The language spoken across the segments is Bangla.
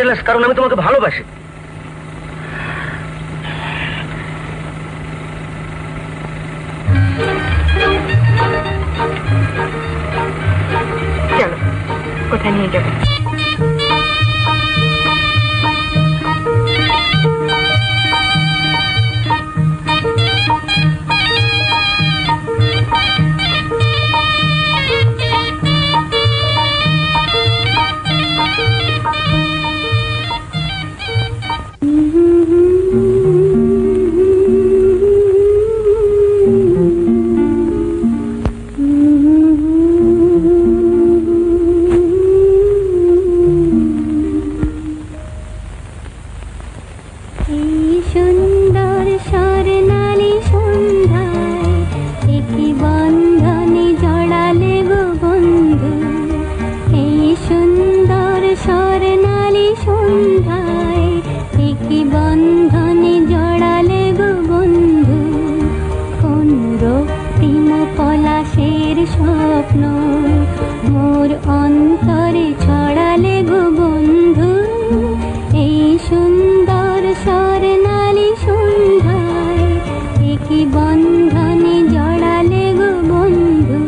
জেলাস, কারণ আমি তোমাকে ভালোবাসি। চলো, কোথায় নিয়ে যাবে? সুন্দর স্বর্ণালী সন্ধ্যায় একই বন্ধনে জড়ালে গো বন্ধু। এই সুন্দর স্বর্ণালী সন্ধ্যায় একই বন্ধনে জড়ালে গো বন্ধু। কোন রক্তিম পলাশের স্বপ্ন মোর অন্তরে ছড়ালে গো বন্ধু। এই সুন্দর স্বর্ণালী সন্ধ্যায় একই বন্ধনে জড়ালে গো বন্ধু।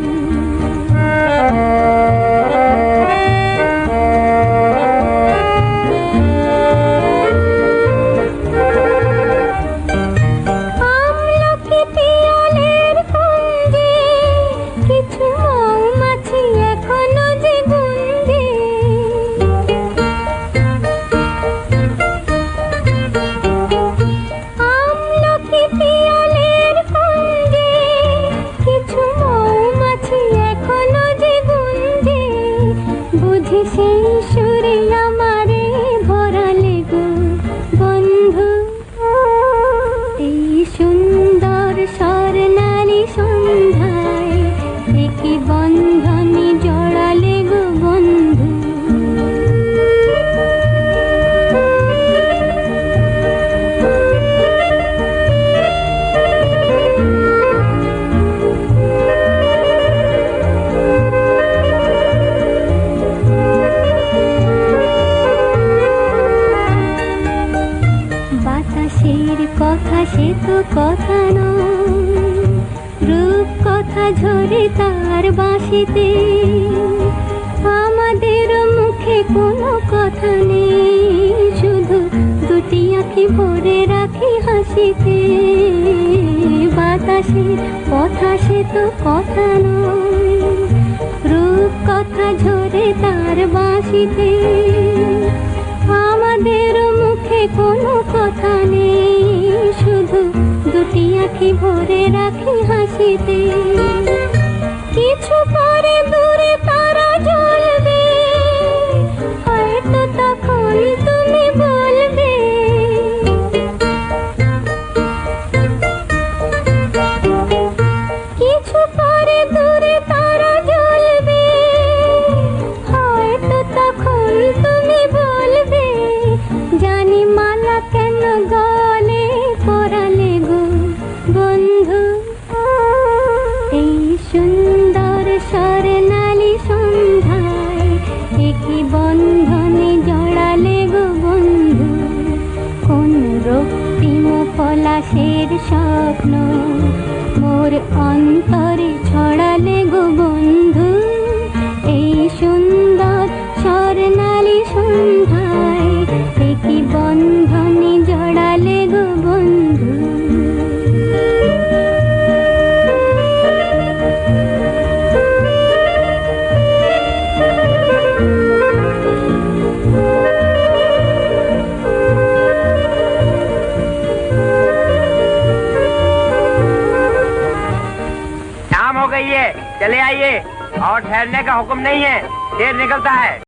আমলকি পিয়ালের কুঞ্জে কিছু মৌমাছি এখনো যে গুঞ্জে। আমলকি পিয়ালের কুঞ্জে কিছু মৌমাছি এখনো যে গুঞ্জে। বুঝি সেই সুরে আমারে ভরালে গো বন্ধু। এই সুন্দর স্বর্ণালী সন্ধ্যায় একই বন্ধনে জড়ালে গো বন্ধু। বাতাসের কথা সে তো কথা নয়, রূপ কথা ঝরে তার বাঁশিতে। আমাদের মুখে কোনো কথা নেই, শুধু দুটি আঁখি ভরে রাখি হাসিতে। বাতাসের কথা সে তো কথা নয়, রূপ কথা ঝরে তার বাঁশিতে। আমাদের মুখে কোনো কথা নেই, শুধু দুটি আঁখি ভরে রাখি হাসিতে। কিছু পরে দূরে তারা জ্বলবে, হয়তো তখন তুমি বলবে। কিছু পরে দূরে তারা জ্বলবে, হয়তো তখন তুমি বলবে। জানি মালা কেন গলে পরালে গো বন্ধু। এই সুন্দর স্বর্ণালী সন্ধ্যায় একই বন্ধনে জড়ালে গো বন্ধু। কোন রক্তিম পলাশের স্বপ্ন মোর অন্তরে ছড়ালে গো বন্ধু। এই সুন্দর স্বর্ণালী সন্ধ্যায় একই বন্ধনে জড়ালে গো বন্ধু। शाम हो गई है, चले आइए। और ठहरने का हुक्म नहीं है, देर निकलता है।